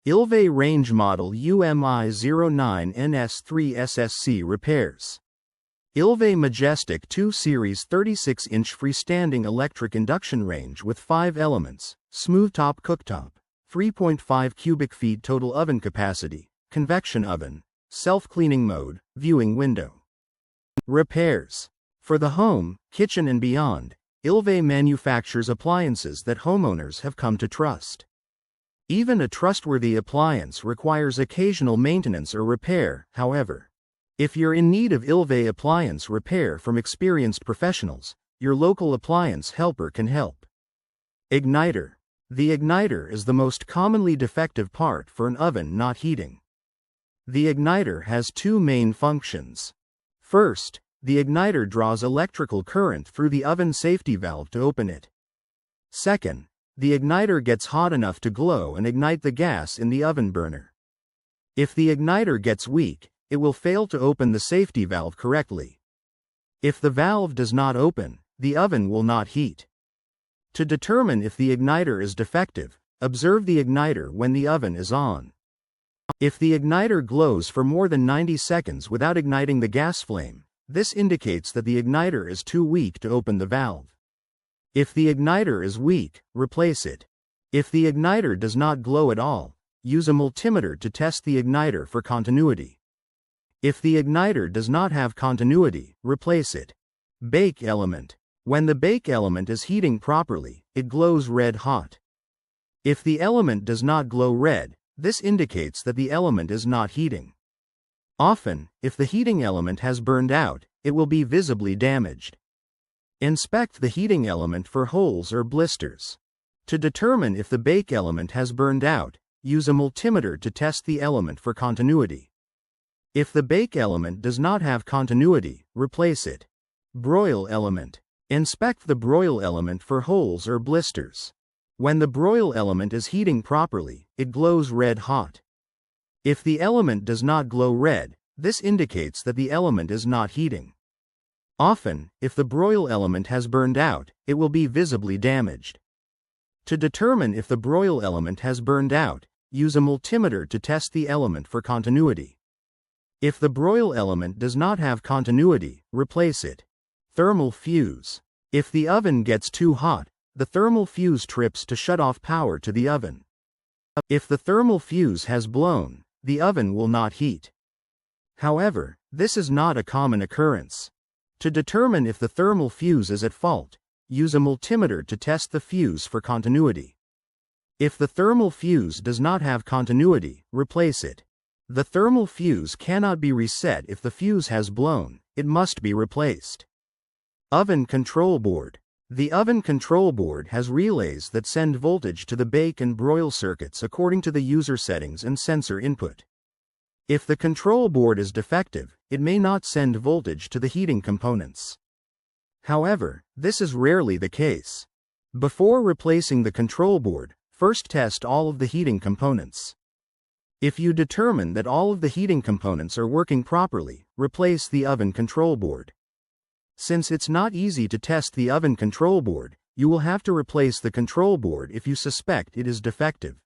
Ilve range model UMI09NS3SSC repairs. Ilve Majestic 2 Series 36-inch freestanding electric induction range with 5 elements, Smoothtop cooktop, 3.5 cubic feet total oven capacity, convection oven, self-cleaning mode, viewing window. Repairs. For the home, kitchen and beyond, Ilve manufactures appliances that homeowners have come to trust. Even a trustworthy appliance requires occasional maintenance or repair, however. If you're in need of Ilve appliance repair from experienced professionals, your local appliance helper can help. Igniter. The igniter is the most commonly defective part for an oven not heating. The igniter has two main functions. First, the igniter draws electrical current through the oven safety valve to open it. Second, the igniter gets hot enough to glow and ignite the gas in the oven burner. If the igniter gets weak, it will fail to open the safety valve correctly. If the valve does not open, the oven will not heat. To determine if the igniter is defective, observe the igniter when the oven is on. If the igniter glows for more than 90 seconds without igniting the gas flame, this indicates that the igniter is too weak to open the valve. If the igniter is weak, replace it. If the igniter does not glow at all, use a multimeter to test the igniter for continuity. If the igniter does not have continuity, replace it. Bake element. When the bake element is heating properly, it glows red hot. If the element does not glow red, this indicates that the element is not heating. Often, if the heating element has burned out, it will be visibly damaged. Inspect the heating element for holes or blisters. To determine if the bake element has burned out, use a multimeter to test the element for continuity. If the bake element does not have continuity, replace it. Broil element. Inspect the broil element for holes or blisters. When the broil element is heating properly, it glows red hot. If the element does not glow red, this indicates that the element is not heating. Often, if the broil element has burned out, it will be visibly damaged. To determine if the broil element has burned out, use a multimeter to test the element for continuity. If the broil element does not have continuity, replace it. Thermal fuse. If the oven gets too hot, the thermal fuse trips to shut off power to the oven. If the thermal fuse has blown, the oven will not heat. However, this is not a common occurrence. To determine if the thermal fuse is at fault, use a multimeter to test the fuse for continuity. If the thermal fuse does not have continuity, replace it. The thermal fuse cannot be reset if the fuse has blown, it must be replaced. Oven control board. The oven control board has relays that send voltage to the bake and broil circuits according to the user settings and sensor input. If the control board is defective, it may not send voltage to the heating components. However, this is rarely the case. Before replacing the control board, first test all of the heating components. If you determine that all of the heating components are working properly, replace the oven control board. Since it's not easy to test the oven control board, you will have to replace the control board if you suspect it is defective.